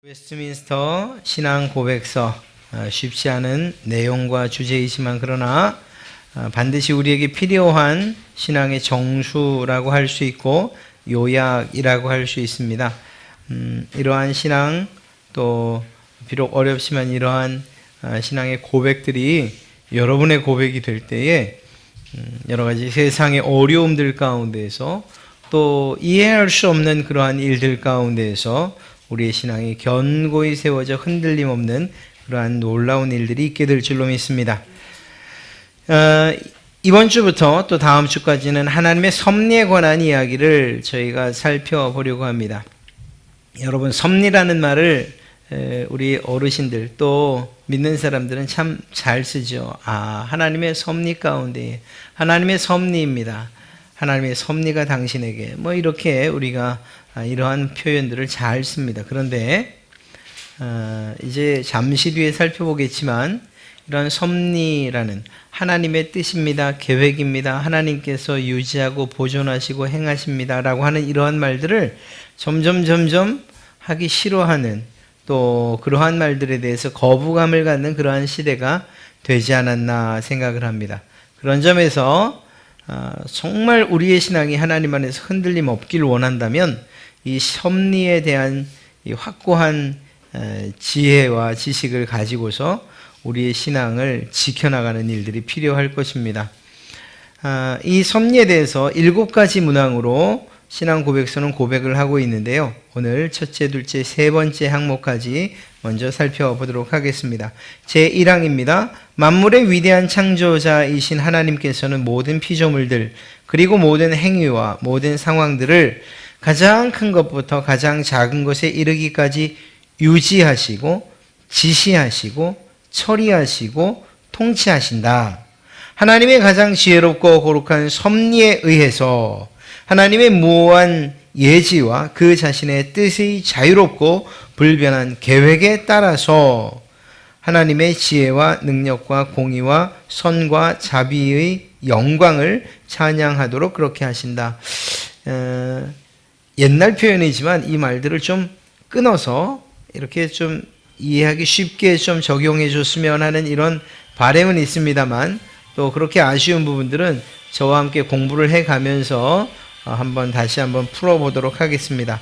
웨스트민스터 신앙 고백서 쉽지 않은 내용과 주제이지만 그러나 반드시 우리에게 필요한 신앙의 정수라고 할 수 있고 요약이라고 할 수 있습니다. 이러한 신앙 또 비록 어렵지만 이러한 신앙의 고백들이 여러분의 고백이 될 때에 여러 가지 세상의 어려움들 가운데에서 또 이해할 수 없는 그러한 일들 가운데에서 우리의 신앙이 견고히 세워져 흔들림 없는 그러한 놀라운 일들이 있게 될 줄로 믿습니다. 이번 주부터 또 다음 주까지는 하나님의 섭리에 관한 이야기를 저희가 살펴보려고 합니다. 여러분, 섭리라는 말을 우리 어르신들 또 믿는 사람들은 참 잘 쓰죠. 하나님의 섭리 가운데 하나님의 섭리입니다. 하나님의 섭리가 당신에게 이렇게 우리가 이러한 표현들을 잘 씁니다. 그런데 이제 잠시 뒤에 살펴보겠지만 이러한 섭리라는 하나님의 뜻입니다. 계획입니다. 하나님께서 유지하고 보존하시고 행하십니다. 라고 하는 이러한 말들을 점점 하기 싫어하는 또 그러한 말들에 대해서 거부감을 갖는 그러한 시대가 되지 않았나 생각을 합니다. 그런 점에서 정말 우리의 신앙이 하나님 안에서 흔들림 없길 원한다면 이 섭리에 대한 이 확고한 지혜와 지식을 가지고서 우리의 신앙을 지켜나가는 일들이 필요할 것입니다. 이 섭리에 대해서 7가지 문항으로 신앙 고백서는 고백을 하고 있는데요. 오늘 첫째, 둘째, 세 번째 항목까지 먼저 살펴보도록 하겠습니다. 제1항입니다. 만물의 위대한 창조자이신 하나님께서는 모든 피조물들 그리고 모든 행위와 모든 상황들을 가장 큰 것부터 가장 작은 것에 이르기까지 유지하시고 지시하시고 처리하시고 통치하신다. 하나님의 가장 지혜롭고 거룩한 섭리에 의해서 하나님의 무오한 예지와 그 자신의 뜻의 자유롭고 불변한 계획에 따라서 하나님의 지혜와 능력과 공의와 선과 자비의 영광을 찬양하도록 그렇게 하신다. 옛날 표현이지만 이 말들을 좀 끊어서 이렇게 좀 이해하기 쉽게 좀 적용해 줬으면 하는 이런 바람은 있습니다만 또 그렇게 아쉬운 부분들은 저와 함께 공부를 해가면서 다시 한번 풀어보도록 하겠습니다.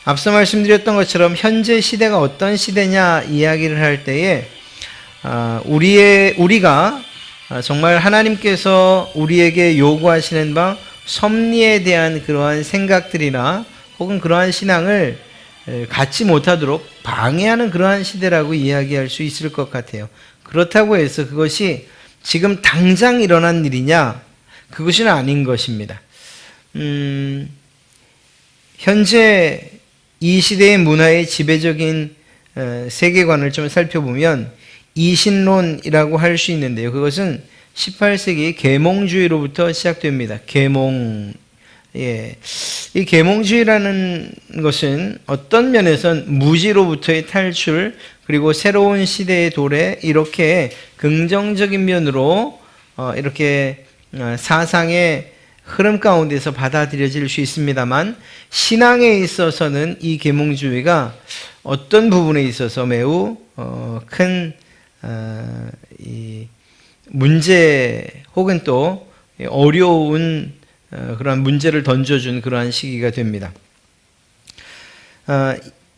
앞서 말씀드렸던 것처럼 현재 시대가 어떤 시대냐 이야기를 할 때에 우리가 정말 하나님께서 우리에게 요구하시는 바 섭리에 대한 그러한 생각들이나 혹은 그러한 신앙을 갖지 못하도록 방해하는 그러한 시대라고 이야기할 수 있을 것 같아요. 그렇다고 해서 그것이 지금 당장 일어난 일이냐? 그것은 아닌 것입니다. 현재 이 시대의 문화의 지배적인 세계관을 좀 살펴보면 이신론이라고 할 수 있는데요. 그것은 18세기 계몽주의로부터 시작됩니다. 이 계몽주의라는 것은 어떤 면에선 무지로부터의 탈출 그리고 새로운 시대의 도래 이렇게 긍정적인 면으로 이렇게 사상의 흐름 가운데서 받아들여질 수 있습니다만 신앙에 있어서는 이 계몽주의가 어떤 부분에 있어서 매우 큰 이 문제 혹은 또 어려운 그러한 문제를 던져준 그러한 시기가 됩니다.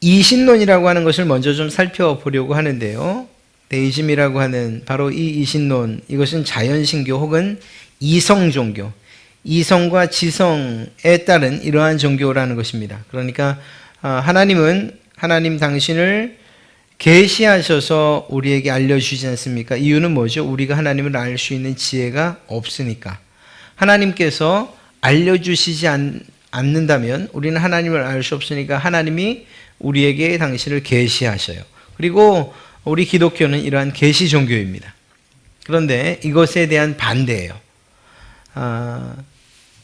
이신론이라고 하는 것을 먼저 좀 살펴보려고 하는데요. 데이즘이라고 하는 바로 이 이신론, 이것은 자연신교 혹은 이성종교, 이성과 지성에 따른 이러한 종교라는 것입니다. 그러니까 하나님 당신을 계시하셔서 우리에게 알려주지 않습니까? 이유는 뭐죠? 우리가 하나님을 알 수 있는 지혜가 없으니까. 하나님께서 알려주시지 않는다면 우리는 하나님을 알 수 없으니까 하나님이 우리에게 당신을 계시하셔요. 그리고 우리 기독교는 이러한 계시 종교입니다. 그런데 이것에 대한 반대예요.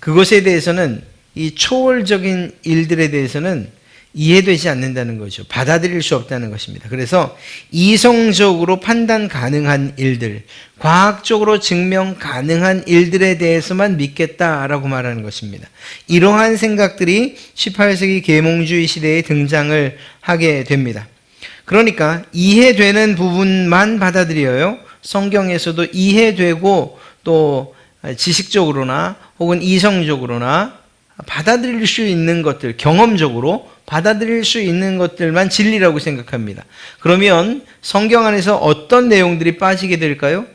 그것에 대해서는 이 초월적인 일들에 대해서는 이해되지 않는다는 거죠. 받아들일 수 없다는 것입니다. 그래서 이성적으로 판단 가능한 일들, 과학적으로 증명 가능한 일들에 대해서만 믿겠다라고 말하는 것입니다. 이러한 생각들이 18세기 계몽주의 시대에 등장을 하게 됩니다. 그러니까 이해되는 부분만 받아들여요. 성경에서도 이해되고 또 지식적으로나 혹은 이성적으로나 받아들일 수 있는 것들, 경험적으로 받아들일 수 있는 것들만 진리라고 생각합니다. 그러면 성경 안에서 어떤 내용들이 빠지게 될까요?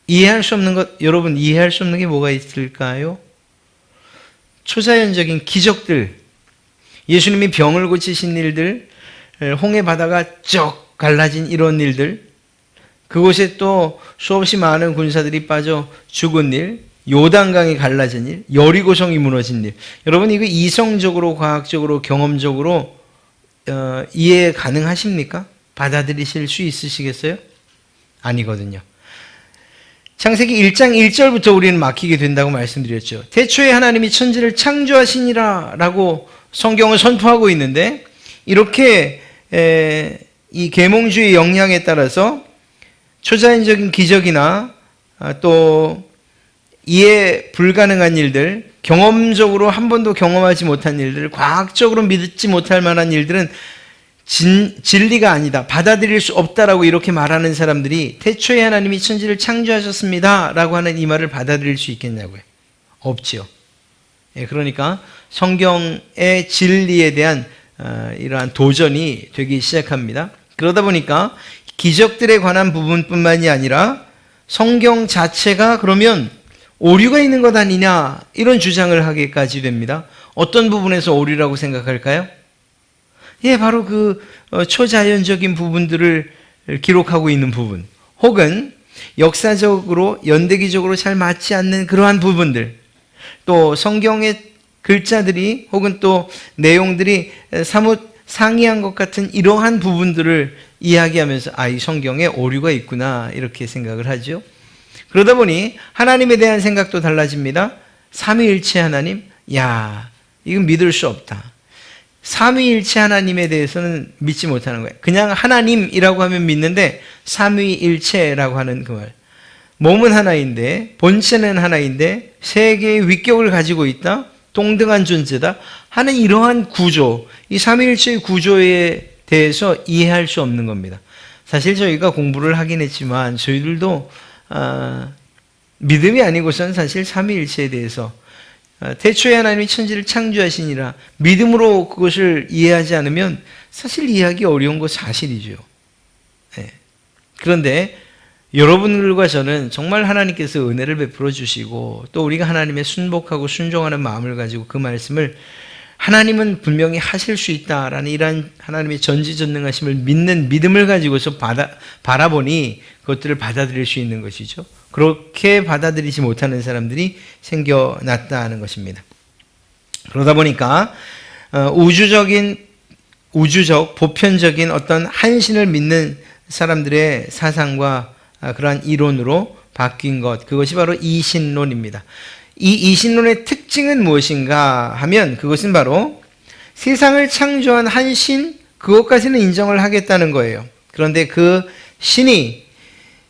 이해할 수 없는 것, 여러분 이해할 수 없는 게 뭐가 있을까요? 초자연적인 기적들, 예수님이 병을 고치신 일들, 홍해 바다가 쩍 갈라진 이런 일들, 그곳에 또 수없이 많은 군사들이 빠져 죽은 일, 요단강이 갈라진 일, 여리고성이 무너진 일. 여러분 이거 이성적으로, 과학적으로, 경험적으로 이해 가능하십니까? 받아들이실 수 있으시겠어요? 아니거든요. 창세기 1장 1절부터 우리는 막히게 된다고 말씀드렸죠. 태초에 하나님이 천지를 창조하시니라 라고 성경을 선포하고 있는데, 이렇게 이 계몽주의 영향에 따라서 초자연적인 기적이나 또 이해 불가능한 일들, 경험적으로 한 번도 경험하지 못한 일들, 과학적으로 믿지 못할 만한 일들은 진리가 아니다, 받아들일 수 없다라고 이렇게 말하는 사람들이 태초에 하나님이 천지를 창조하셨습니다 라고 하는 이 말을 받아들일 수 있겠냐고요? 없지요. 그러니까 성경의 진리에 대한 이러한 도전이 되기 시작합니다. 그러다 보니까 기적들에 관한 부분뿐만이 아니라 성경 자체가 그러면 오류가 있는 것 아니냐, 이런 주장을 하기까지 됩니다. 어떤 부분에서 오류라고 생각할까요? 바로 그 초자연적인 부분들을 기록하고 있는 부분, 혹은 역사적으로 연대기적으로 잘 맞지 않는 그러한 부분들, 또 성경의 글자들이 혹은 또 내용들이 사뭇 상이한 것 같은 이러한 부분들을 이야기하면서 이 성경에 오류가 있구나, 이렇게 생각을 하죠. 그러다 보니 하나님에 대한 생각도 달라집니다. 삼위일체 하나님, 이건 믿을 수 없다. 삼위일체 하나님에 대해서는 믿지 못하는 거예요. 그냥 하나님이라고 하면 믿는데 삼위일체라고 하는 그 말, 몸은 하나인데 본체는 하나인데 세 개의 위격을 가지고 있다, 동등한 존재다 하는 이러한 구조, 이 삼위일체의 구조에 대해서 이해할 수 없는 겁니다. 사실 저희가 공부를 하긴 했지만 저희들도 믿음이 아니고선 사실 삼위일체에 대해서 태초에 하나님이 천지를 창조하시니라 믿음으로 그것을 이해하지 않으면 사실 이해하기 어려운 거 사실이죠. 그런데 여러분들과 저는 정말 하나님께서 은혜를 베풀어 주시고 또 우리가 하나님의 순복하고 순종하는 마음을 가지고 그 말씀을 하나님은 분명히 하실 수 있다라는 이러한 하나님의 전지전능하심을 믿는 믿음을 가지고서 바라보니 그것들을 받아들일 수 있는 것이죠. 그렇게 받아들이지 못하는 사람들이 생겨났다는 것입니다. 그러다 보니까 우주적 보편적인 어떤 한신을 믿는 사람들의 사상과 그러한 이론으로 바뀐 것, 그것이 바로 이신론입니다. 이 이신론의 특징은 무엇인가 하면 그것은 바로 세상을 창조한 한 신, 그것까지는 인정을 하겠다는 거예요. 그런데 그 신이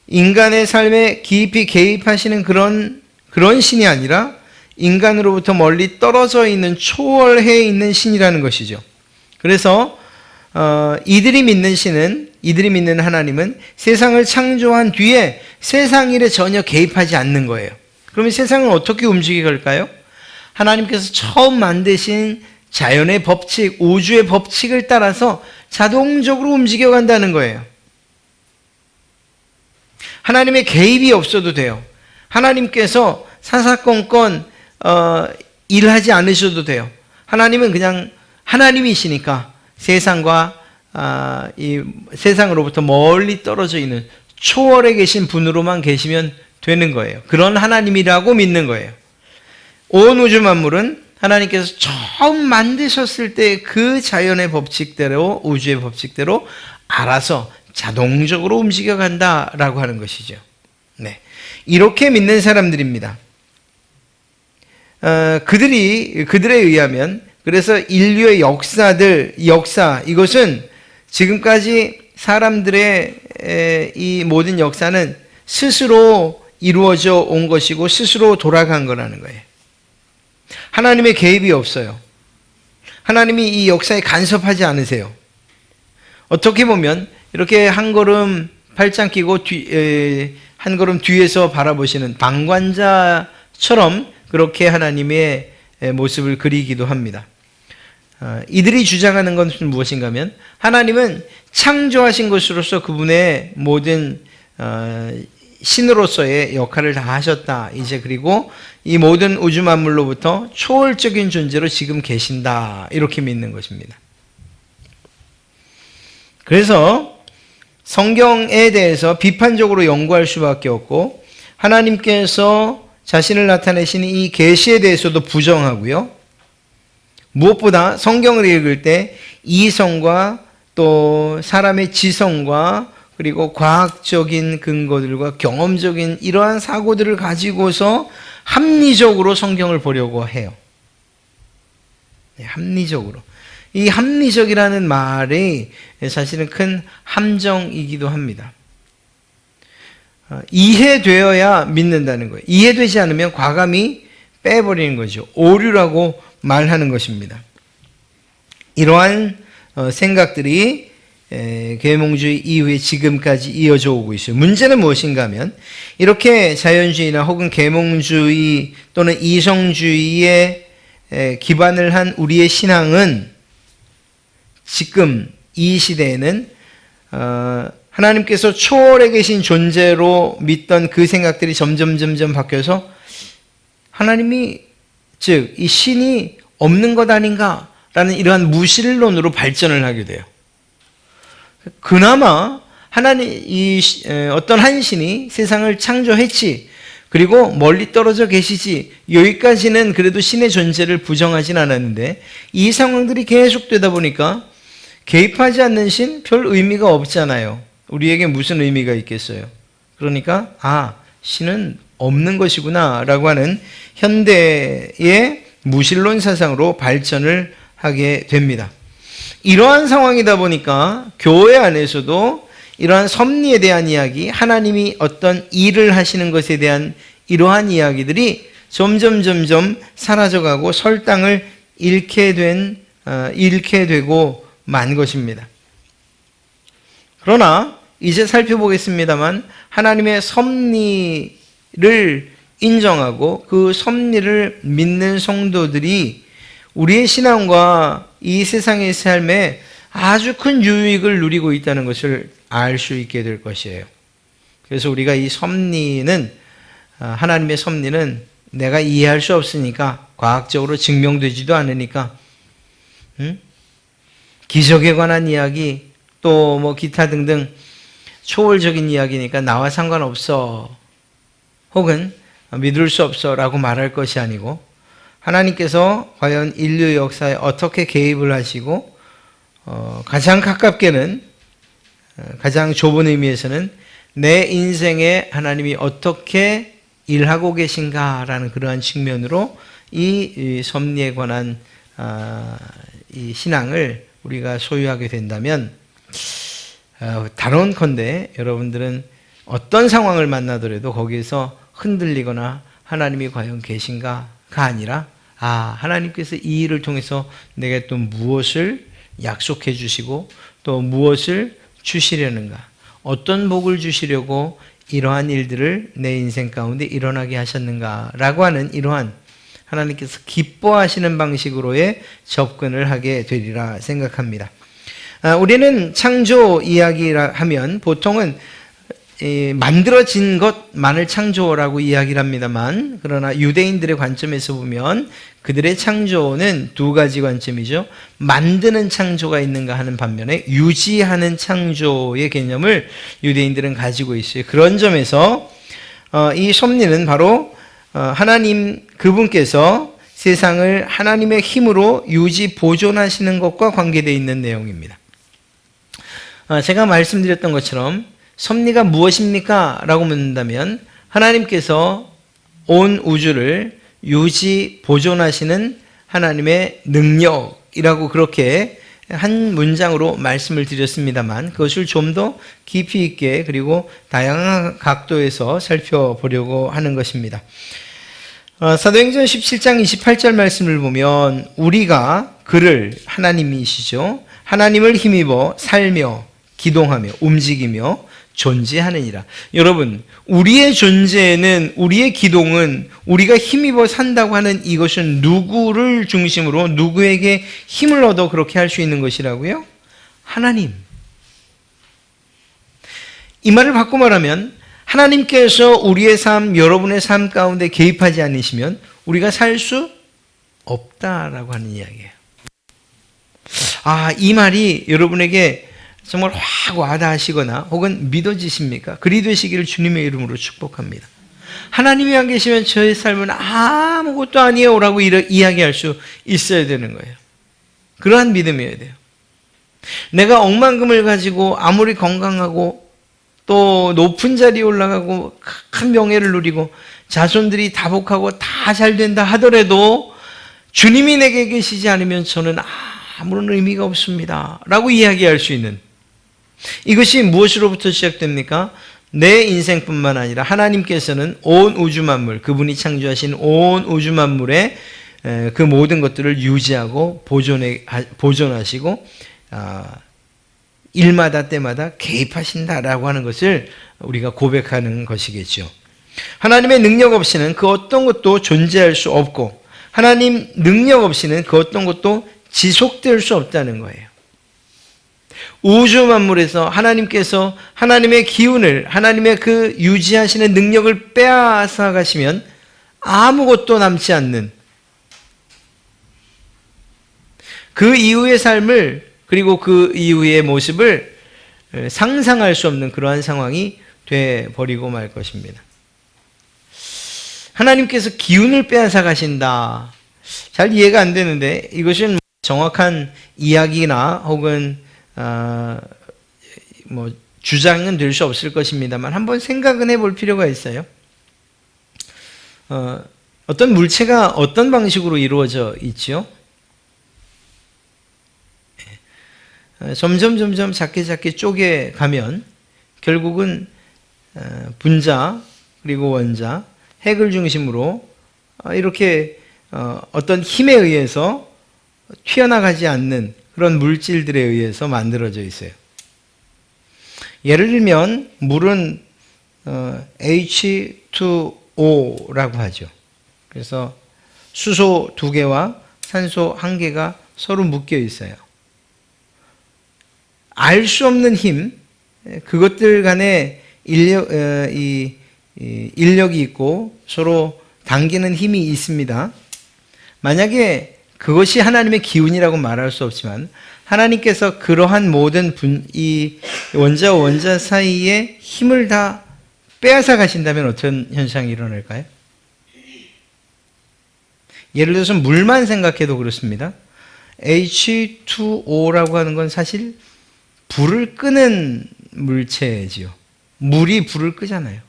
인간의 삶에 깊이 개입하시는 그런 신이 아니라 인간으로부터 멀리 떨어져 있는, 초월해 있는 신이라는 것이죠. 그래서 이들이 믿는 하나님은 세상을 창조한 뒤에 세상 일에 전혀 개입하지 않는 거예요. 그러면 세상은 어떻게 움직일까요? 하나님께서 처음 만드신 자연의 법칙, 우주의 법칙을 따라서 자동적으로 움직여간다는 거예요. 하나님의 개입이 없어도 돼요. 하나님께서 사사건건 일하지 않으셔도 돼요. 하나님은 그냥 하나님이시니까 세상과 이 세상으로부터 멀리 떨어져 있는 초월에 계신 분으로만 계시면 되는 거예요. 그런 하나님이라고 믿는 거예요. 온 우주 만물은 하나님께서 처음 만드셨을 때 그 자연의 법칙대로, 우주의 법칙대로 알아서 자동적으로 움직여간다라고 하는 것이죠. 이렇게 믿는 사람들입니다. 그들에 의하면, 그래서 인류의 역사, 이것은 지금까지 사람들의 이 모든 역사는 스스로 이루어져 온 것이고 스스로 돌아간 거라는 거예요. 하나님의 개입이 없어요. 하나님이 이 역사에 간섭하지 않으세요. 어떻게 보면 이렇게 한 걸음 팔짱 끼고 한 걸음 뒤에서 바라보시는 방관자처럼 그렇게 하나님의 모습을 그리기도 합니다. 이들이 주장하는 것은 무엇인가 하면 하나님은 창조하신 것으로서 그분의 모든 신으로서의 역할을 다 하셨다. 이제 그리고 이 모든 우주 만물로부터 초월적인 존재로 지금 계신다. 이렇게 믿는 것입니다. 그래서 성경에 대해서 비판적으로 연구할 수밖에 없고 하나님께서 자신을 나타내신 이 계시에 대해서도 부정하고요. 무엇보다 성경을 읽을 때 이성과 또 사람의 지성과 그리고 과학적인 근거들과 경험적인 이러한 사고들을 가지고서 합리적으로 성경을 보려고 해요. 합리적으로. 이 합리적이라는 말이 사실은 큰 함정이기도 합니다. 이해되어야 믿는다는 거예요. 이해되지 않으면 과감히 빼버리는 거죠. 오류라고 말하는 것입니다. 이러한 생각들이 계몽주의 이후에 지금까지 이어져 오고 있어요. 문제는 무엇인가 하면 이렇게 자연주의나 혹은 계몽주의 또는 이성주의에 기반을 한 우리의 신앙은 지금 이 시대에는 하나님께서 초월해 계신 존재로 믿던 그 생각들이 점점 바뀌어서 하나님이 즉 이 신이 없는 것 아닌가라는 이러한 무신론으로 발전을 하게 돼요. 그나마 어떤 한 신이 세상을 창조했지, 그리고 멀리 떨어져 계시지, 여기까지는 그래도 신의 존재를 부정하진 않았는데 이 상황들이 계속되다 보니까 개입하지 않는 신 별 의미가 없잖아요. 우리에게 무슨 의미가 있겠어요? 그러니까 신은 없는 것이구나 라고 하는 현대의 무신론 사상으로 발전을 하게 됩니다. 이러한 상황이다 보니까 교회 안에서도 이러한 섭리에 대한 이야기, 하나님이 어떤 일을 하시는 것에 대한 이러한 이야기들이 점점 사라져가고 설당을 잃게 되고 만 것입니다. 그러나 이제 살펴보겠습니다만 하나님의 섭리를 인정하고 그 섭리를 믿는 성도들이 우리의 신앙과 이 세상의 삶에 아주 큰 유익을 누리고 있다는 것을 알 수 있게 될 것이에요. 그래서 우리가 이 섭리는, 하나님의 섭리는 내가 이해할 수 없으니까, 과학적으로 증명되지도 않으니까, 기적에 관한 이야기, 또 뭐 기타 등등 초월적인 이야기니까 나와 상관없어, 혹은 믿을 수 없어 라고 말할 것이 아니고, 하나님께서 과연 인류 역사에 어떻게 개입을 하시고 가장 가깝게는, 가장 좁은 의미에서는 내 인생에 하나님이 어떻게 일하고 계신가라는 그러한 측면으로 이 섭리에 관한 이 신앙을 우리가 소유하게 된다면, 단언컨대 여러분들은 어떤 상황을 만나더라도 거기에서 흔들리거나 하나님이 과연 계신가가 아니라 하나님께서 이 일을 통해서 내게 또 무엇을 약속해 주시고 또 무엇을 주시려는가, 어떤 복을 주시려고 이러한 일들을 내 인생 가운데 일어나게 하셨는가라고 하는 이러한 하나님께서 기뻐하시는 방식으로의 접근을 하게 되리라 생각합니다. 우리는 창조 이야기라 하면 보통은 만들어진 것만을 창조라고 이야기를 합니다만, 그러나 유대인들의 관점에서 보면 그들의 창조는 두 가지 관점이죠. 만드는 창조가 있는가 하는 반면에 유지하는 창조의 개념을 유대인들은 가지고 있어요. 그런 점에서 이 섭리는 바로 하나님 그분께서 세상을 하나님의 힘으로 유지 보존하시는 것과 관계되어 있는 내용입니다. 제가 말씀드렸던 것처럼 섭리가 무엇입니까? 라고 묻는다면 하나님께서 온 우주를 유지 보존하시는 하나님의 능력이라고 그렇게 한 문장으로 말씀을 드렸습니다만, 그것을 좀 더 깊이 있게 그리고 다양한 각도에서 살펴보려고 하는 것입니다. 사도행전 17장 28절 말씀을 보면 우리가 그를, 하나님이시죠, 하나님을 힘입어 살며 기동하며 움직이며 존재하느니라. 여러분, 우리의 존재는, 우리의 기동은, 우리가 힘입어 산다고 하는 이것은 누구를 중심으로, 누구에게 힘을 얻어 그렇게 할 수 있는 것이라고요? 하나님. 이 말을 바꿔 말하면 하나님께서 우리의 삶, 여러분의 삶 가운데 개입하지 않으시면 우리가 살 수 없다라고 하는 이야기예요. 이 말이 여러분에게 정말 확 와닿으시거나 혹은 믿어지십니까? 그리 되시기를 주님의 이름으로 축복합니다. 하나님이 안 계시면 저의 삶은 아무것도 아니에요 라고 이야기할 수 있어야 되는 거예요. 그러한 믿음이어야 돼요. 내가 억만금을 가지고 아무리 건강하고 또 높은 자리에 올라가고 큰 명예를 누리고 자손들이 다복하고 다 잘 된다 하더라도 주님이 내게 계시지 않으면 저는 아무런 의미가 없습니다 라고 이야기할 수 있는, 이것이 무엇으로부터 시작됩니까? 내 인생뿐만 아니라 하나님께서는 온 우주 만물, 그분이 창조하신 온 우주 만물의 그 모든 것들을 유지하고 보존하시고 일마다 때마다 개입하신다라고 하는 것을 우리가 고백하는 것이겠죠. 하나님의 능력 없이는 그 어떤 것도 존재할 수 없고 하나님 능력 없이는 그 어떤 것도 지속될 수 없다는 거예요. 우주 만물에서 하나님께서 하나님의 기운을, 하나님의 그 유지하시는 능력을 빼앗아 가시면 아무것도 남지 않는, 그 이후의 삶을, 그리고 그 이후의 모습을 상상할 수 없는 그러한 상황이 돼버리고 말 것입니다. 하나님께서 기운을 빼앗아 가신다. 잘 이해가 안 되는데 이것은 정확한 이야기나 혹은 주장은 될 수 없을 것입니다만 한번 생각은 해볼 필요가 있어요. 어떤 물체가 어떤 방식으로 이루어져 있죠? 점점 작게 쪼개가면 결국은 분자 그리고 원자, 핵을 중심으로 이렇게 어떤 힘에 의해서 튀어나가지 않는 그런 물질들에 의해서 만들어져 있어요. 예를 들면 물은 H2O라고 하죠. 그래서 수소 2개와 산소 1개가 서로 묶여 있어요. 알 수 없는 힘, 그것들 간에 인력이 있고 서로 당기는 힘이 있습니다. 만약에 그것이 하나님의 기운이라고 말할 수 없지만 하나님께서 그러한 모든 이 원자와 원자 사이에 힘을 다 빼앗아 가신다면 어떤 현상이 일어날까요? 예를 들어서 물만 생각해도 그렇습니다. H2O라고 하는 건 사실 불을 끄는 물체지요. 물이 불을 끄잖아요.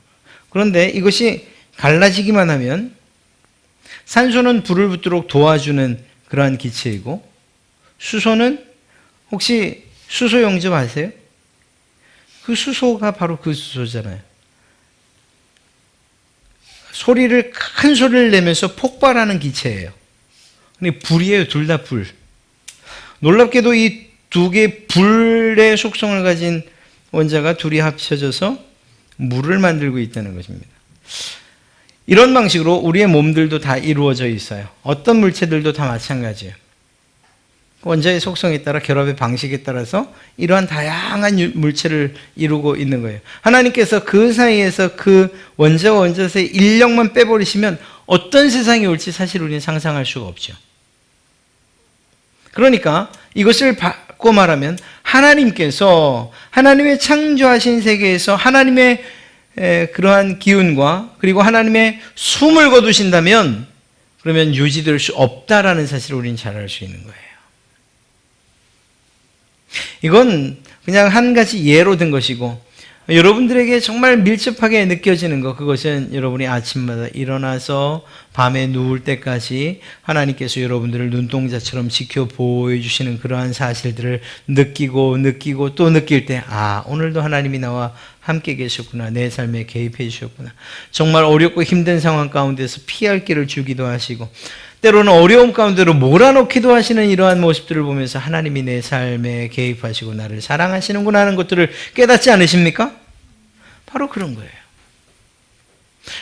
그런데 이것이 갈라지기만 하면 산소는 불을 붙도록 도와주는 그러한 기체이고, 수소는 혹시 수소 용접 아세요? 그 수소가 바로 그 수소잖아요. 큰 소리를 내면서 폭발하는 기체예요. 근데 불이에요. 둘 다 불. 놀랍게도 이 두 개의 불의 속성을 가진 원자가 둘이 합쳐져서 물을 만들고 있다는 것입니다. 이런 방식으로 우리의 몸들도 다 이루어져 있어요. 어떤 물체들도 다 마찬가지예요. 원자의 속성에 따라, 결합의 방식에 따라서 이러한 다양한 물체를 이루고 있는 거예요. 하나님께서 그 사이에서 그 원자와 원자 사이 인력만 빼버리시면 어떤 세상이 올지 사실 우리는 상상할 수가 없죠. 그러니까 이것을 바꿔 말하면 하나님께서 하나님의 창조하신 세계에서 하나님의 그러한 기운과 그리고 하나님의 숨을 거두신다면 그러면 유지될 수 없다라는 사실을 우리는 잘 알 수 있는 거예요. 이건 그냥 한 가지 예로 든 것이고, 여러분들에게 정말 밀접하게 느껴지는 것, 그것은 여러분이 아침마다 일어나서 밤에 누울 때까지 하나님께서 여러분들을 눈동자처럼 지켜 보여주시는 그러한 사실들을 느끼고 또 느낄 때, 오늘도 하나님이 나와 함께 계셨구나, 내 삶에 개입해 주셨구나, 정말 어렵고 힘든 상황 가운데서 피할 길을 주기도 하시고 때로는 어려움 가운데로 몰아넣기도 하시는 이러한 모습들을 보면서 하나님이 내 삶에 개입하시고 나를 사랑하시는구나 하는 것들을 깨닫지 않으십니까? 바로 그런 거예요.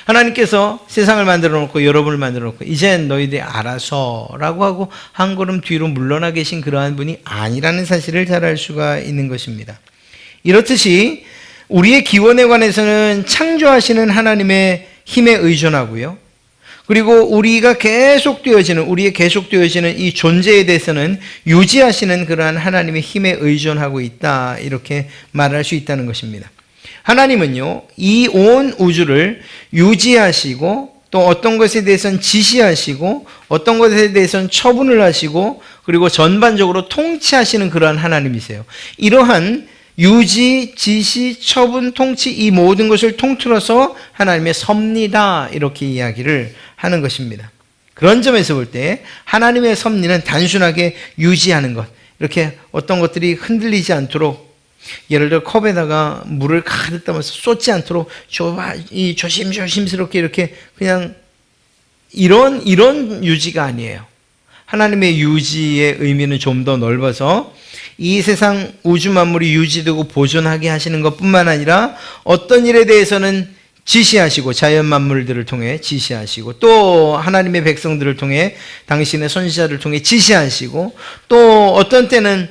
하나님께서 세상을 만들어 놓고 여러분을 만들어 놓고 이젠 너희들이 알아서 라고 하고 한 걸음 뒤로 물러나 계신 그러한 분이 아니라는 사실을 잘 알 수가 있는 것입니다. 이렇듯이 우리의 기원에 관해서는 창조하시는 하나님의 힘에 의존하고요. 그리고 우리의 계속되어지는 이 존재에 대해서는 유지하시는 그러한 하나님의 힘에 의존하고 있다. 이렇게 말할 수 있다는 것입니다. 하나님은요, 이 온 우주를 유지하시고 또 어떤 것에 대해서는 지시하시고 어떤 것에 대해서는 처분을 하시고 그리고 전반적으로 통치하시는 그러한 하나님이세요. 이러한 유지, 지시, 처분, 통치 이 모든 것을 통틀어서 하나님의 섭리다 이렇게 이야기를 하는 것입니다. 그런 점에서 볼 때 하나님의 섭리는 단순하게 유지하는 것, 이렇게 어떤 것들이 흔들리지 않도록 예를 들어 컵에다가 물을 가득 담아서 쏟지 않도록 조심스럽게 이렇게 그냥 이런 유지가 아니에요. 하나님의 유지의 의미는 좀 더 넓어서 이 세상 우주 만물이 유지되고 보존하게 하시는 것뿐만 아니라 어떤 일에 대해서는 지시하시고 자연 만물들을 통해 지시하시고 또 하나님의 백성들을 통해 당신의 선지자를 통해 지시하시고 또 어떤 때는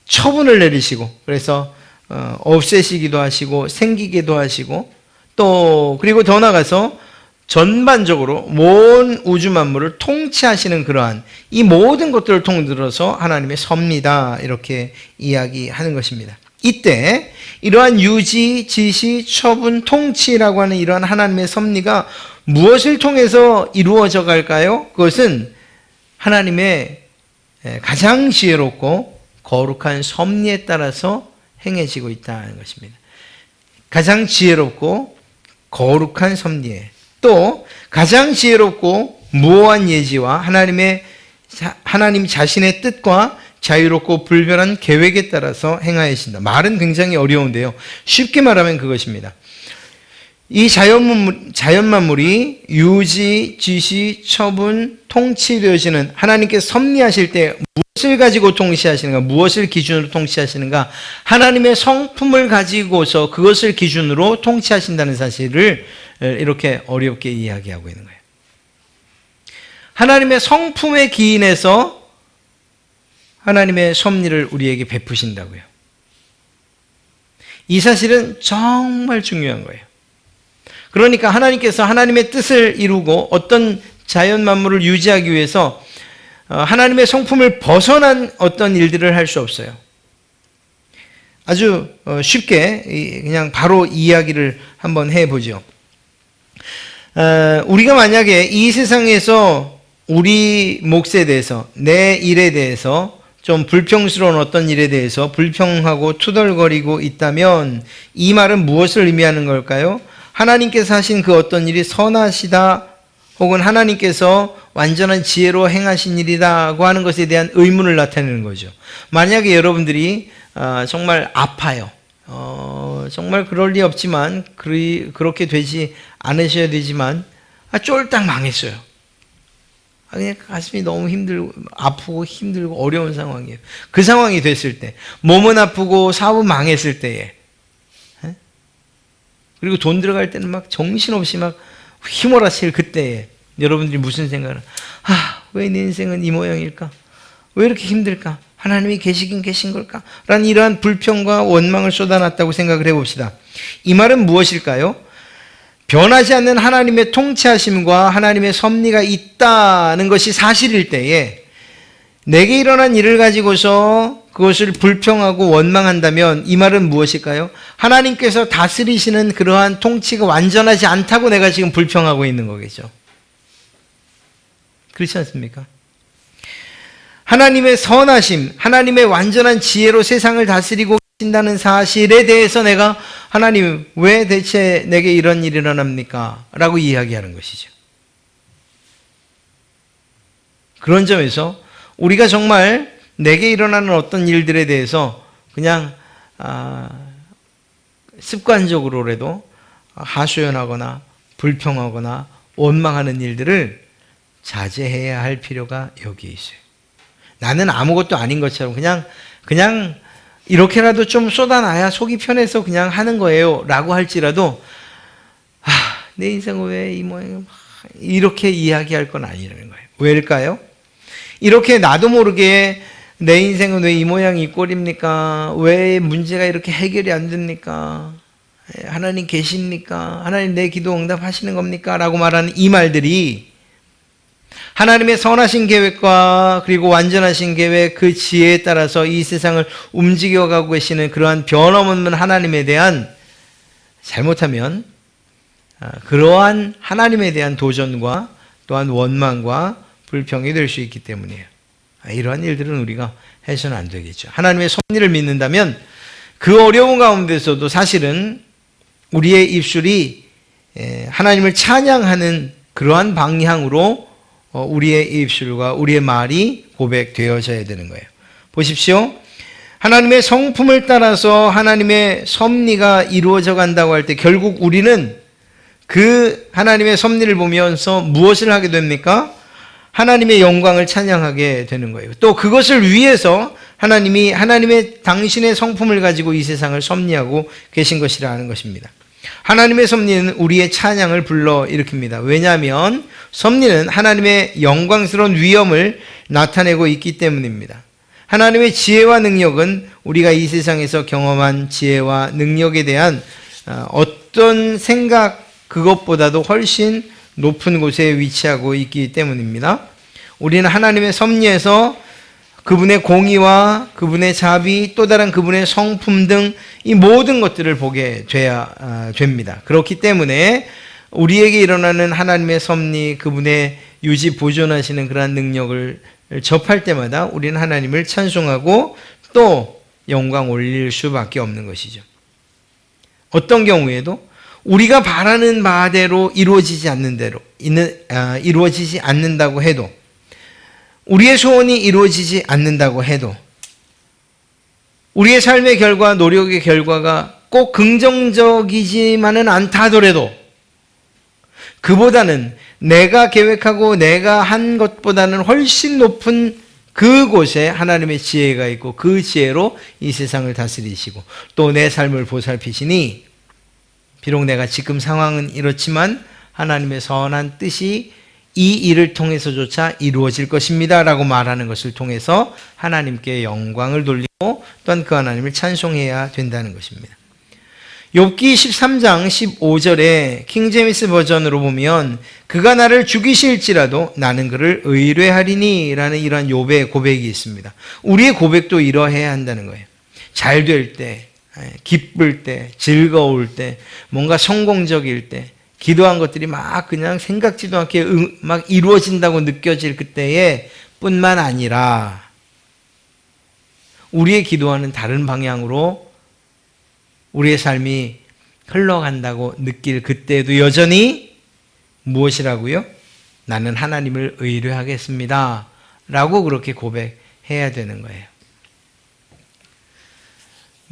처분을 내리시고 그래서 없애시기도 하시고 생기기도 하시고 또 그리고 더 나아가서 전반적으로 온 우주 만물을 통치하시는 그러한 이 모든 것들을 통틀어서 하나님의 섭리다 이렇게 이야기하는 것입니다. 이때 이러한 유지, 지시, 처분, 통치라고 하는 이러한 하나님의 섭리가 무엇을 통해서 이루어져 갈까요? 그것은 하나님의 가장 지혜롭고 거룩한 섭리에 따라서 행해지고 있다는 것입니다. 가장 지혜롭고 거룩한 섭리에 또 가장 지혜롭고 무오한 예지와 하나님 자신의 뜻과 자유롭고 불변한 계획에 따라서 행하신다. 말은 굉장히 어려운데요. 쉽게 말하면 그것입니다. 이 자연 만물이 유지, 지시, 처분, 통치되어지는 하나님께서 섭리하실 때 무엇을 가지고 통치하시는가, 무엇을 기준으로 통치하시는가, 하나님의 성품을 가지고서 그것을 기준으로 통치하신다는 사실을 이렇게 어렵게 이야기하고 있는 거예요. 하나님의 성품에 기인해서 하나님의 섭리를 우리에게 베푸신다고요. 이 사실은 정말 중요한 거예요. 그러니까 하나님께서 하나님의 뜻을 이루고 어떤 자연 만물을 유지하기 위해서 하나님의 성품을 벗어난 어떤 일들을 할 수 없어요. 아주 쉽게 그냥 바로 이야기를 한번 해보죠. 우리가 만약에 이 세상에서 우리 몫에 대해서 내 일에 대해서 좀 불평스러운 어떤 일에 대해서 불평하고 투덜거리고 있다면 이 말은 무엇을 의미하는 걸까요? 하나님께서 하신 그 어떤 일이 선하시다 혹은 하나님께서 완전한 지혜로 행하신 일이라고 하는 것에 대한 의문을 나타내는 거죠. 만약에 여러분들이 정말 아파요. 정말 그럴 리 없지만 그렇게 되지 않으셔야 되지만 쫄딱 망했어요. 그냥 가슴이 너무 힘들고 아프고 힘들고 어려운 상황이에요. 그 상황이 됐을 때 몸은 아프고 사업은 망했을 때에 그리고 돈 들어갈 때는 막 정신없이 막 휘몰아칠 그때에 여러분들이 무슨 생각을 왜 내 인생은 이 모양일까? 왜 이렇게 힘들까? 하나님이 계시긴 계신 걸까? 라는 이러한 불평과 원망을 쏟아놨다고 생각을 해봅시다. 이 말은 무엇일까요? 변하지 않는 하나님의 통치하심과 하나님의 섭리가 있다는 것이 사실일 때에 내게 일어난 일을 가지고서 그것을 불평하고 원망한다면 이 말은 무엇일까요? 하나님께서 다스리시는 그러한 통치가 완전하지 않다고 내가 지금 불평하고 있는 거겠죠. 그렇지 않습니까? 하나님의 선하심, 하나님의 완전한 지혜로 세상을 다스리고 계신다는 사실에 대해서 내가 하나님 왜 대체 내게 이런 일이 일어납니까? 라고 이야기하는 것이죠. 그런 점에서 우리가 정말 내게 일어나는 어떤 일들에 대해서 그냥 습관적으로라도 하소연하거나 불평하거나 원망하는 일들을 자제해야 할 필요가 여기에 있어요. 나는 아무것도 아닌 것처럼 그냥 이렇게라도 좀 쏟아놔야 속이 편해서 그냥 하는 거예요 라고 할지라도 내 인생은 왜 이 모양 이렇게 이야기할 건 아니라는 거예요. 왜일까요? 이렇게 나도 모르게 내 인생은 왜 이 모양 이 꼴입니까? 왜 문제가 이렇게 해결이 안 됩니까? 하나님 계십니까? 하나님 내 기도 응답하시는 겁니까? 라고 말하는 이 말들이 하나님의 선하신 계획과 그리고 완전하신 계획, 그 지혜에 따라서 이 세상을 움직여가고 계시는 그러한 변함없는 하나님에 대한, 잘못하면 그러한 하나님에 대한 도전과 또한 원망과 불평이 될 수 있기 때문이에요. 이러한 일들은 우리가 해서는 안 되겠죠. 하나님의 섭리를 믿는다면 그 어려운 가운데서도 사실은 우리의 입술이 하나님을 찬양하는 그러한 방향으로 우리의 입술과 우리의 말이 고백되어져야 되는 거예요. 보십시오. 하나님의 성품을 따라서 하나님의 섭리가 이루어져 간다고 할 때 결국 우리는 그 하나님의 섭리를 보면서 무엇을 하게 됩니까? 하나님의 영광을 찬양하게 되는 거예요. 또 그것을 위해서 하나님의 당신의 성품을 가지고 이 세상을 섭리하고 계신 것이라는 것입니다. 하나님의 섭리는 우리의 찬양을 불러일으킵니다. 왜냐하면 섭리는 하나님의 영광스러운 위엄을 나타내고 있기 때문입니다. 하나님의 지혜와 능력은 우리가 이 세상에서 경험한 지혜와 능력에 대한 어떤 생각 그것보다도 훨씬 높은 곳에 위치하고 있기 때문입니다. 우리는 하나님의 섭리에서 그분의 공의와 그분의 자비, 또 다른 그분의 성품 등 이 모든 것들을 보게 돼야 됩니다. 그렇기 때문에 우리에게 일어나는 하나님의 섭리, 그분의 유지 보존하시는 그러한 능력을 접할 때마다 우리는 하나님을 찬송하고 또 영광 올릴 수밖에 없는 것이죠. 어떤 경우에도 우리가 바라는 바대로 이루어지지 않는다고 해도, 우리의 소원이 이루어지지 않는다고 해도, 우리의 삶의 결과, 노력의 결과가 꼭 긍정적이지만은 않다 하더라도 그보다는 내가 계획하고 내가 한 것보다는 훨씬 높은 그곳에 하나님의 지혜가 있고 그 지혜로 이 세상을 다스리시고 또 내 삶을 보살피시니 비록 내가 지금 상황은 이렇지만 하나님의 선한 뜻이 이 일을 통해서조차 이루어질 것입니다 라고 말하는 것을 통해서 하나님께 영광을 돌리고 또한 그 하나님을 찬송해야 된다는 것입니다. 욥기 13장 15절에 킹제임스 버전으로 보면 그가 나를 죽이실지라도 나는 그를 의뢰하리니 라는 이러한 욥의 고백이 있습니다. 우리의 고백도 이러해야 한다는 거예요. 잘 될 때, 기쁠 때, 즐거울 때, 뭔가 성공적일 때, 기도한 것들이 막 그냥 생각지도 않게 막 이루어진다고 느껴질 그때에 뿐만 아니라 우리의 기도와는 다른 방향으로 우리의 삶이 흘러간다고 느낄 그때에도 여전히 무엇이라고요? 나는 하나님을 의뢰하겠습니다 라고 그렇게 고백해야 되는 거예요.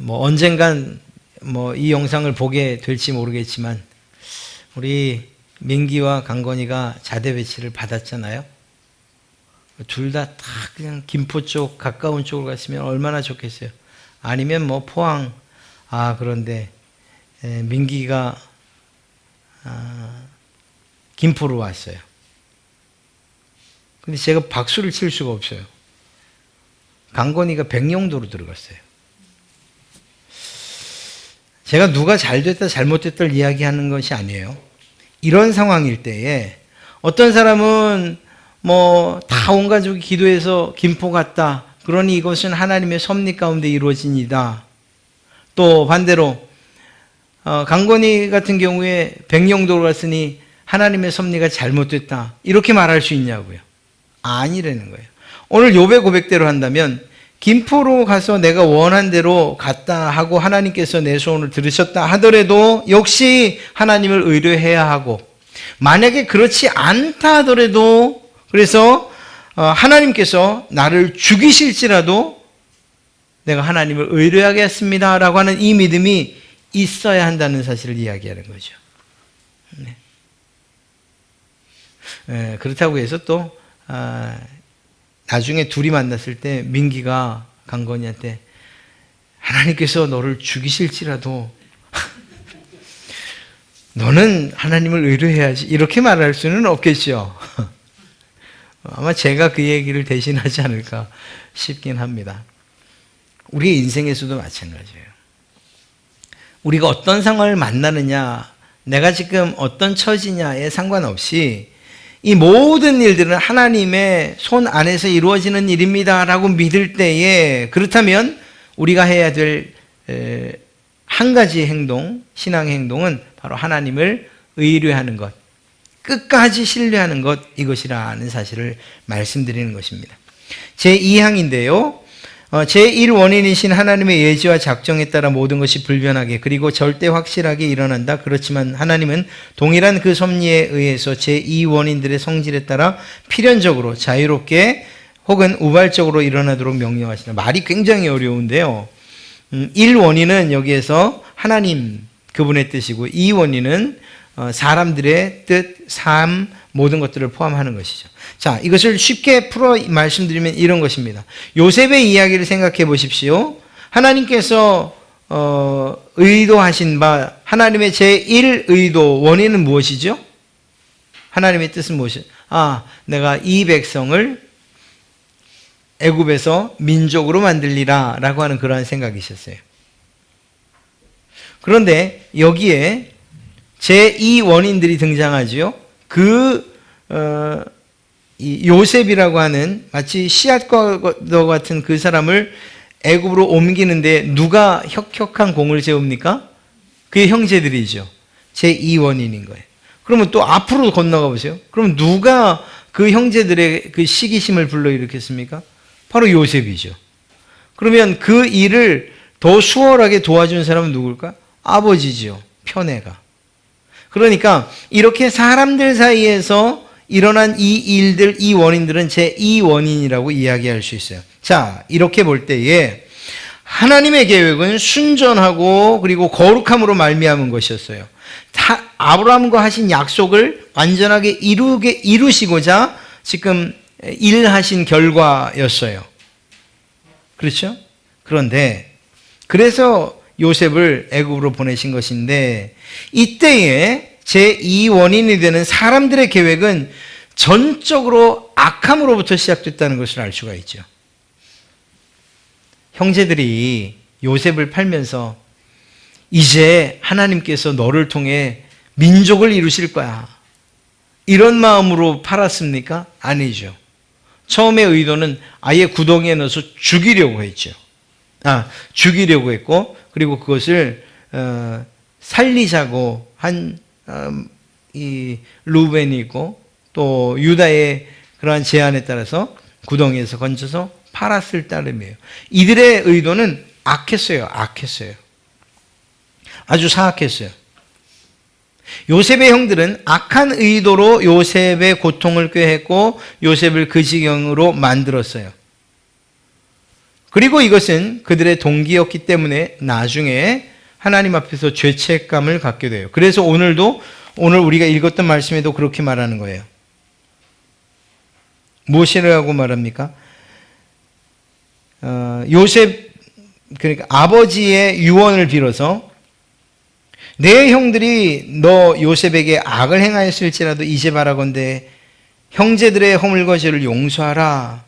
언젠간 이 영상을 보게 될지 모르겠지만 우리 민기와 강건이가 자대 배치를 받았잖아요. 둘 다 그냥 김포 쪽 가까운 쪽으로 갔으면 얼마나 좋겠어요. 아니면 포항. 그런데 민기가 김포로 왔어요. 근데 제가 박수를 칠 수가 없어요. 강건이가 백령도로 들어갔어요. 제가 누가 잘됐다 잘못됐다를 이야기하는 것이 아니에요. 이런 상황일 때에 어떤 사람은 다 온 가족이 기도해서 김포 갔다. 그러니 이것은 하나님의 섭리 가운데 이루어진 이다. 또 반대로 강건이 같은 경우에 백령도로 갔으니 하나님의 섭리가 잘못됐다. 이렇게 말할 수 있냐고요. 아니라는 거예요. 오늘 욥의 고백대로 한다면 김포로 가서 내가 원한 대로 갔다 하고 하나님께서 내 소원을 들으셨다 하더라도 역시 하나님을 의뢰해야 하고, 만약에 그렇지 않다 하더라도 그래서 하나님께서 나를 죽이실지라도 내가 하나님을 의뢰하겠습니다 라고 하는 이 믿음이 있어야 한다는 사실을 이야기하는 거죠. 네. 그렇다고 해서 또 나중에 둘이 만났을 때 민기가 강건이한테 하나님께서 너를 죽이실지라도 너는 하나님을 의뢰해야지 이렇게 말할 수는 없겠죠. 아마 제가 그 얘기를 대신하지 않을까 싶긴 합니다. 우리의 인생에서도 마찬가지예요. 우리가 어떤 상황을 만나느냐, 내가 지금 어떤 처지냐에 상관없이 이 모든 일들은 하나님의 손 안에서 이루어지는 일입니다라고 믿을 때에, 그렇다면 우리가 해야 될 한 가지 행동, 신앙 행동은 바로 하나님을 의뢰하는 것, 끝까지 신뢰하는 것, 이것이라는 사실을 말씀드리는 것입니다. 제2항인데요. 제1원인이신 하나님의 예지와 작정에 따라 모든 것이 불변하게 그리고 절대 확실하게 일어난다. 그렇지만 하나님은 동일한 그 섭리에 의해서 제2원인들의 성질에 따라 필연적으로 자유롭게 혹은 우발적으로 일어나도록 명령하시다. 말이 굉장히 어려운데요. 1원인은 여기에서 하나님 그분의 뜻이고 2원인은 사람들의 뜻, 삶, 모든 것들을 포함하는 것이죠. 자, 이것을 쉽게 풀어 말씀드리면 이런 것입니다. 요셉의 이야기를 생각해 보십시오. 하나님께서 의도하신 바, 하나님의 제1의도, 원인은 무엇이죠? 하나님의 뜻은 무엇이죠? 내가 이 백성을 애굽에서 민족으로 만들리라 라고 하는 그러한 생각이셨어요. 그런데 여기에 제2원인들이 등장하지요. 이 요셉이라고 하는 마치 씨앗과 같은 그 사람을 애굽으로 옮기는데 누가 혁혁한 공을 세웁니까? 그의 형제들이죠. 제2원인인 거예요. 그러면 또 앞으로 건너가 보세요. 그럼 누가 그 형제들의 그 시기심을 불러일으켰습니까? 바로 요셉이죠. 그러면 그 일을 더 수월하게 도와준 사람은 누굴까? 아버지죠. 편애가. 그러니까 이렇게 사람들 사이에서 일어난 이 일들, 이 원인들은 제2원인이라고 이야기할 수 있어요. 자, 이렇게 볼 때에 하나님의 계획은 순전하고 그리고 거룩함으로 말미암은 것이었어요. 아브라함과 하신 약속을 완전하게 이루시고자 지금 일하신 결과였어요. 그렇죠? 그런데 그래서 요셉을 애굽으로 보내신 것인데, 이때에 제2원인이 되는 사람들의 계획은 전적으로 악함으로부터 시작됐다는 것을 알 수가 있죠. 형제들이 요셉을 팔면서 이제 하나님께서 너를 통해 민족을 이루실 거야, 이런 마음으로 팔았습니까? 아니죠. 처음의 의도는 아예 구덩이에 넣어서 죽이려고 했죠. 죽이려고 했고, 그리고 그것을 살리자고 한 이 루벤이 있고 또 유다의 그러한 제안에 따라서 구덩이에서 건져서 팔았을 따름이에요. 이들의 의도는 악했어요. 아주 사악했어요. 요셉의 형들은 악한 의도로 요셉의 고통을 꾀했고 요셉을 그 지경으로 만들었어요. 그리고 이것은 그들의 동기였기 때문에 나중에 하나님 앞에서 죄책감을 갖게 돼요. 그래서 오늘 우리가 읽었던 말씀에도 그렇게 말하는 거예요. 무엇이라고 말합니까? 요셉, 그러니까 아버지의 유언을 빌어서 내 형들이 너 요셉에게 악을 행하였을지라도 이제 바라건대 형제들의 허물과 죄를 용서하라.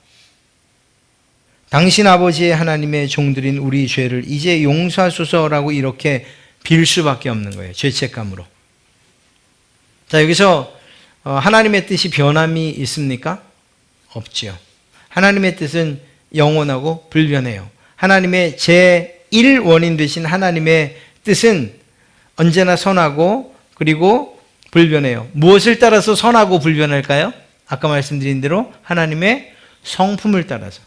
당신 아버지의 하나님의 종들인 우리 죄를 이제 용서하소서라고 이렇게 빌 수밖에 없는 거예요. 죄책감으로. 자, 여기서 하나님의 뜻이 변함이 있습니까? 없지요. 하나님의 뜻은 영원하고 불변해요. 하나님의 제1원인 되신 하나님의 뜻은 언제나 선하고 그리고 불변해요. 무엇을 따라서 선하고 불변할까요? 아까 말씀드린 대로 하나님의 성품을 따라서.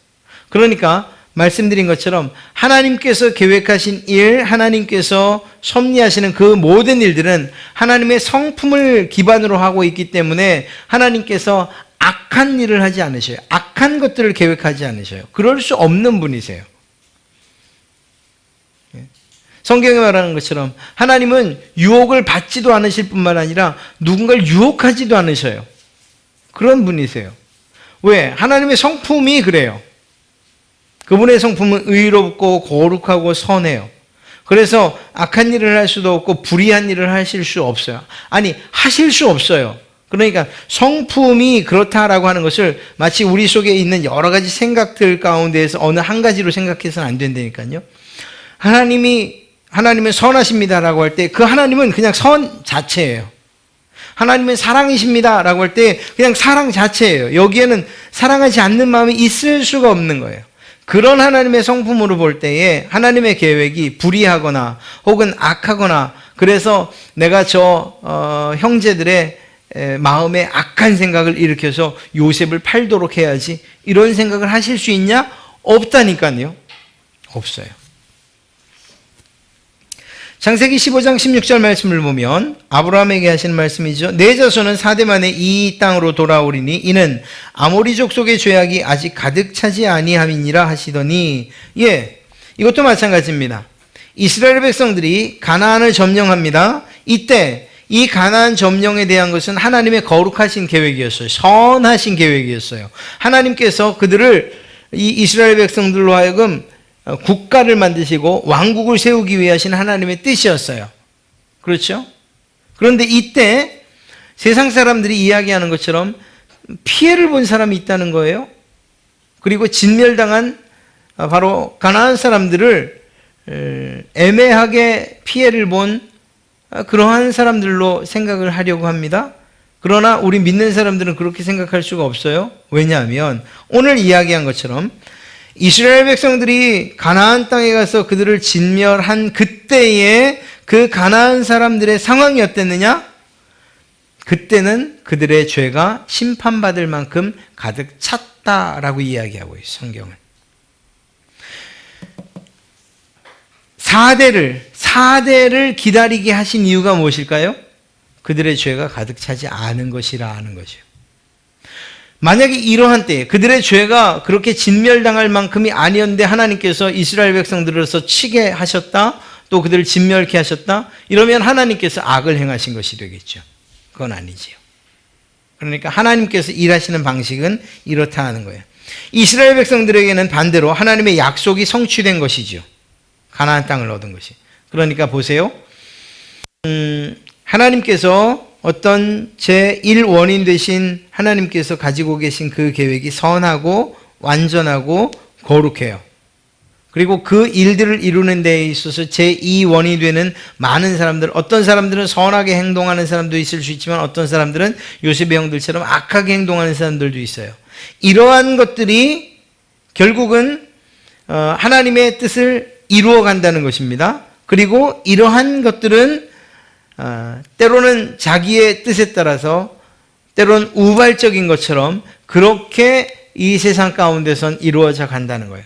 그러니까 말씀드린 것처럼 하나님께서 계획하신 일, 하나님께서 섭리하시는 그 모든 일들은 하나님의 성품을 기반으로 하고 있기 때문에 하나님께서 악한 일을 하지 않으셔요. 악한 것들을 계획하지 않으셔요. 그럴 수 없는 분이세요. 성경에 말하는 것처럼 하나님은 유혹을 받지도 않으실 뿐만 아니라 누군가를 유혹하지도 않으셔요. 그런 분이세요. 왜? 하나님의 성품이 그래요. 그분의 성품은 의롭고 거룩하고 선해요. 그래서 악한 일을 할 수도 없고 불의한 일을 하실 수 없어요. 아니, 하실 수 없어요. 그러니까 성품이 그렇다라고 하는 것을 마치 우리 속에 있는 여러 가지 생각들 가운데에서 어느 한 가지로 생각해서는 안 된다니까요. 하나님은 선하십니다라고 할 때 그 하나님은 그냥 선 자체예요. 하나님은 사랑이십니다라고 할 때 그냥 사랑 자체예요. 여기에는 사랑하지 않는 마음이 있을 수가 없는 거예요. 그런 하나님의 성품으로 볼 때에 하나님의 계획이 불의하거나 혹은 악하거나 그래서 내가 형제들의 마음에 악한 생각을 일으켜서 요셉을 팔도록 해야지 이런 생각을 하실 수 있냐? 없다니까요. 없어요. 창세기 15장 16절 말씀을 보면 아브라함에게 하시는 말씀이죠. 내 자손은 4대 만에 이 땅으로 돌아오리니 이는 아모리족 속의 죄악이 아직 가득 차지 아니함이니라 하시더니 이것도 마찬가지입니다. 이스라엘 백성들이 가나안을 점령합니다. 이때 이 가나안 점령에 대한 것은 하나님의 거룩하신 계획이었어요. 선하신 계획이었어요. 하나님께서 그들을 이 이스라엘 백성들로 하여금 국가를 만드시고 왕국을 세우기 위해 하신 하나님의 뜻이었어요. 그렇죠? 그런데 이때 세상 사람들이 이야기하는 것처럼 피해를 본 사람이 있다는 거예요. 그리고 진멸당한 바로 가나안 사람들을 애매하게 피해를 본 그러한 사람들로 생각을 하려고 합니다. 그러나 우리 믿는 사람들은 그렇게 생각할 수가 없어요. 왜냐하면 오늘 이야기한 것처럼 이스라엘 백성들이 가나안 땅에 가서 그들을 진멸한 그때의 그 가나안 사람들의 상황이 어땠느냐? 그때는 그들의 죄가 심판받을 만큼 가득 찼다라고 이야기하고 있어요. 성경은. 4대를 기다리게 하신 이유가 무엇일까요? 그들의 죄가 가득 차지 않은 것이라 하는 거죠. 만약에 이러한 때에 그들의 죄가 그렇게 진멸당할 만큼이 아니었는데 하나님께서 이스라엘 백성들로서 치게 하셨다, 또 그들을 진멸케 하셨다, 이러면 하나님께서 악을 행하신 것이 되겠죠. 그건 아니지요. 그러니까 하나님께서 일하시는 방식은 이렇다 하는 거예요. 이스라엘 백성들에게는 반대로 하나님의 약속이 성취된 것이죠. 가나안 땅을 얻은 것이. 그러니까 보세요. 하나님께서 어떤 제1원인 되신 하나님께서 가지고 계신 그 계획이 선하고 완전하고 거룩해요. 그리고 그 일들을 이루는 데 있어서 제2원이 되는 많은 사람들, 어떤 사람들은 선하게 행동하는 사람도 있을 수 있지만 어떤 사람들은 요셉의 형들처럼 악하게 행동하는 사람들도 있어요. 이러한 것들이 결국은 하나님의 뜻을 이루어 간다는 것입니다. 그리고 이러한 것들은 때로는 자기의 뜻에 따라서 때로는 우발적인 것처럼 그렇게 이 세상 가운데선 이루어져 간다는 거예요.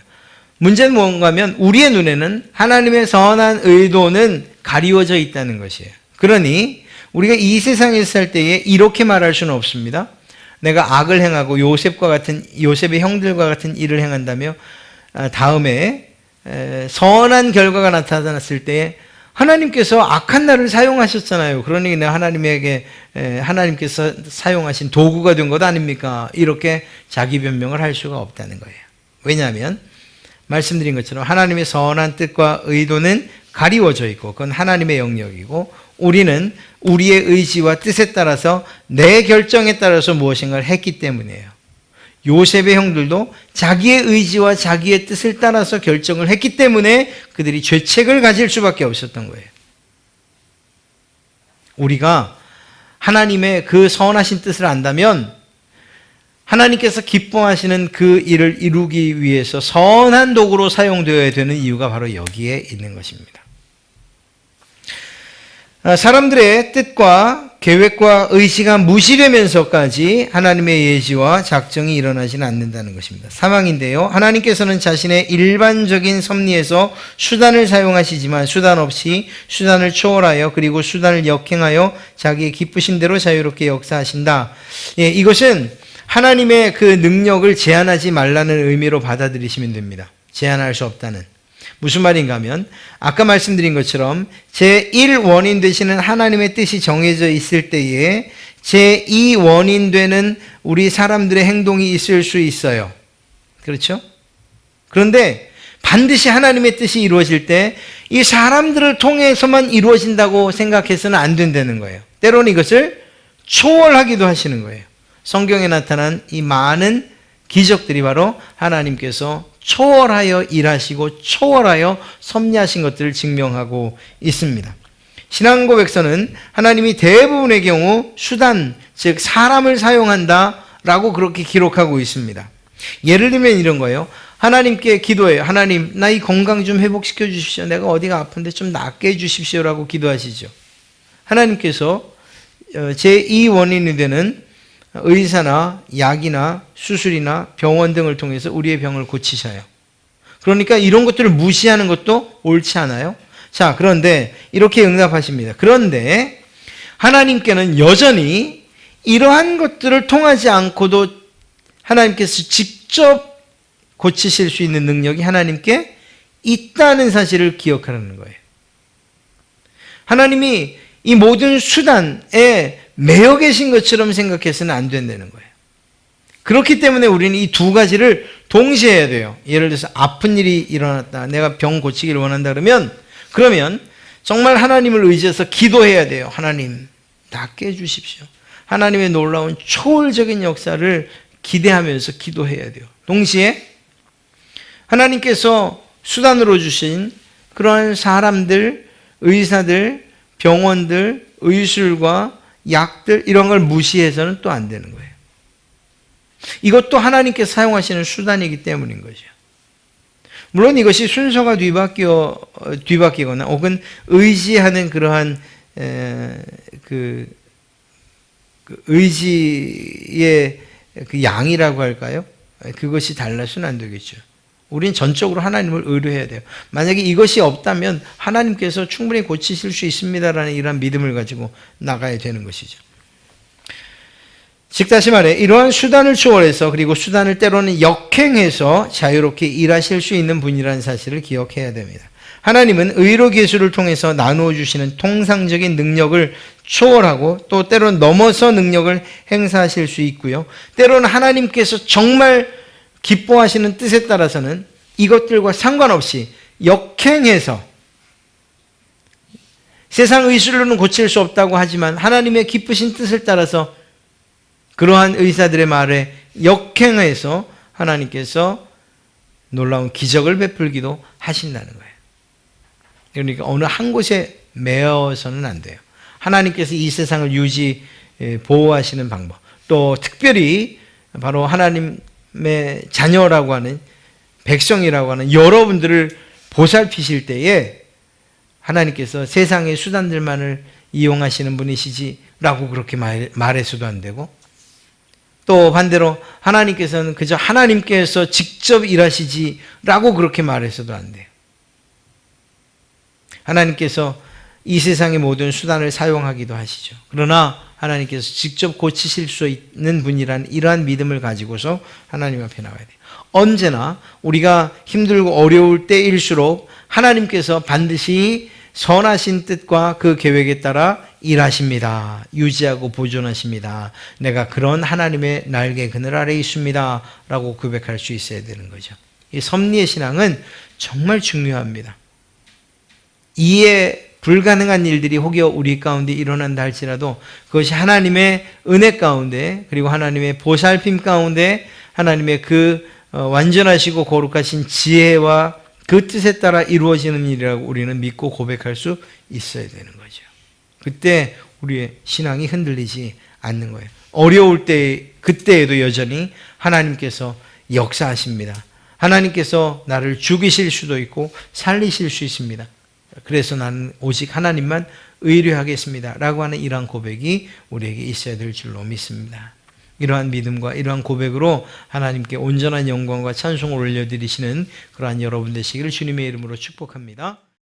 문제는 뭔가 하면 우리의 눈에는 하나님의 선한 의도는 가리워져 있다는 것이에요. 그러니 우리가 이 세상에 살 때에 이렇게 말할 수는 없습니다. 내가 악을 행하고 요셉의 형들과 같은 일을 행한다며 다음에 선한 결과가 나타났을 때에 하나님께서 악한 나를 사용하셨잖아요. 그러니 하나님께서 사용하신 도구가 된 것 아닙니까? 이렇게 자기 변명을 할 수가 없다는 거예요. 왜냐하면 말씀드린 것처럼 하나님의 선한 뜻과 의도는 가리워져 있고 그건 하나님의 영역이고 우리는 우리의 의지와 뜻에 따라서 내 결정에 따라서 무엇인가를 했기 때문이에요. 요셉의 형들도 자기의 의지와 자기의 뜻을 따라서 결정을 했기 때문에 그들이 죄책을 가질 수밖에 없었던 거예요. 우리가 하나님의 그 선하신 뜻을 안다면 하나님께서 기뻐하시는 그 일을 이루기 위해서 선한 도구로 사용되어야 되는 이유가 바로 여기에 있는 것입니다. 사람들의 뜻과 계획과 의지가 무시되면서까지 하나님의 예지와 작정이 일어나지는 않는다는 것입니다. 사망인데요. 하나님께서는 자신의 일반적인 섭리에서 수단을 사용하시지만 수단 없이 수단을 초월하여 그리고 수단을 역행하여 자기의 기쁘신 대로 자유롭게 역사하신다. 이것은 하나님의 그 능력을 제한하지 말라는 의미로 받아들이시면 됩니다. 제한할 수 없다는. 무슨 말인가 하면 아까 말씀드린 것처럼 제1원인 되시는 하나님의 뜻이 정해져 있을 때에 제2 원인 되는 우리 사람들의 행동이 있을 수 있어요. 그렇죠? 그런데 반드시 하나님의 뜻이 이루어질 때 이 사람들을 통해서만 이루어진다고 생각해서는 안 된다는 거예요. 때로는 이것을 초월하기도 하시는 거예요. 성경에 나타난 이 많은 기적들이 바로 하나님께서 초월하여 일하시고 초월하여 섭리하신 것들을 증명하고 있습니다. 신앙 고백서는 하나님이 대부분의 경우 수단, 즉 사람을 사용한다라고 그렇게 기록하고 있습니다. 예를 들면 이런 거예요. 하나님께 기도해요. 하나님, 나 이 건강 좀 회복시켜 주십시오. 내가 어디가 아픈데 좀 낫게 해주십시오라고 기도하시죠. 하나님께서 제2 원인이 되는 의사나 약이나 수술이나 병원 등을 통해서 우리의 병을 고치셔요. 그러니까 이런 것들을 무시하는 것도 옳지 않아요? 자, 그런데 이렇게 응답하십니다. 그런데 하나님께는 여전히 이러한 것들을 통하지 않고도 하나님께서 직접 고치실 수 있는 능력이 하나님께 있다는 사실을 기억하라는 거예요. 하나님이 이 모든 수단에 매여 계신 것처럼 생각해서는 안 된다는 거예요. 그렇기 때문에 우리는 이 두 가지를 동시에 해야 돼요. 예를 들어서 아픈 일이 일어났다. 내가 병 고치기를 원한다 그러면 정말 하나님을 의지해서 기도해야 돼요. 하나님, 낫게 해주십시오. 하나님의 놀라운 초월적인 역사를 기대하면서 기도해야 돼요. 동시에 하나님께서 수단으로 주신 그러한 사람들, 의사들, 병원들, 의술과 약들 이런 걸 무시해서는 또 안 되는 거예요. 이것도 하나님께서 사용하시는 수단이기 때문인 거죠. 물론 이것이 순서가 뒤바뀌거나 혹은 의지하는 그러한 그 의지의 그 양이라고 할까요? 그것이 달라서는 안 되겠죠. 우리는 전적으로 하나님을 의뢰해야 돼요. 만약에 이것이 없다면 하나님께서 충분히 고치실 수 있습니다라는 이러한 믿음을 가지고 나가야 되는 것이죠. 즉 다시 말해 이러한 수단을 초월해서 그리고 수단을 때로는 역행해서 자유롭게 일하실 수 있는 분이라는 사실을 기억해야 됩니다. 하나님은 의로 계수를 통해서 나누어 주시는 통상적인 능력을 초월하고 또 때로는 넘어서 능력을 행사하실 수 있고요. 때로는 하나님께서 정말 기뻐하시는 뜻에 따라서는 이것들과 상관없이 역행해서 세상 의술로는 고칠 수 없다고 하지만 하나님의 기쁘신 뜻을 따라서 그러한 의사들의 말에 역행해서 하나님께서 놀라운 기적을 베풀기도 하신다는 거예요. 그러니까 어느 한 곳에 매여서는 안 돼요. 하나님께서 이 세상을 보호하시는 방법, 또 특별히 바로 하나님의 자녀라고 하는 백성이라고 하는 여러분들을 보살피실 때에 하나님께서 세상의 수단들만을 이용하시는 분이시지라고 그렇게 말해서도 안 되고, 또 반대로 하나님께서는 그저 하나님께서 직접 일하시지라고 그렇게 말해서도 안 돼요. 하나님께서 이 세상의 모든 수단을 사용하기도 하시죠. 그러나 하나님께서 직접 고치실 수 있는 분이란 이러한 믿음을 가지고서 하나님 앞에 나와야 돼요. 언제나 우리가 힘들고 어려울 때일수록 하나님께서 반드시 선하신 뜻과 그 계획에 따라 일하십니다. 유지하고 보존하십니다. 내가 그런 하나님의 날개 그늘 아래에 있습니다. 라고 고백할 수 있어야 되는 거죠. 이 섭리의 신앙은 정말 중요합니다. 이해 불가능한 일들이 혹여 우리 가운데 일어난다 할지라도 그것이 하나님의 은혜 가운데 그리고 하나님의 보살핌 가운데 하나님의 그 완전하시고 거룩하신 지혜와 그 뜻에 따라 이루어지는 일이라고 우리는 믿고 고백할 수 있어야 되는 거죠. 그때 우리의 신앙이 흔들리지 않는 거예요. 어려울 때 그때에도 여전히 하나님께서 역사하십니다. 하나님께서 나를 죽이실 수도 있고 살리실 수 있습니다. 그래서 나는 오직 하나님만 의뢰하겠습니다 라고 하는 이러한 고백이 우리에게 있어야 될 줄로 믿습니다. 이러한 믿음과 이러한 고백으로 하나님께 온전한 영광과 찬송을 올려드리시는 그러한 여러분 되시기를 주님의 이름으로 축복합니다.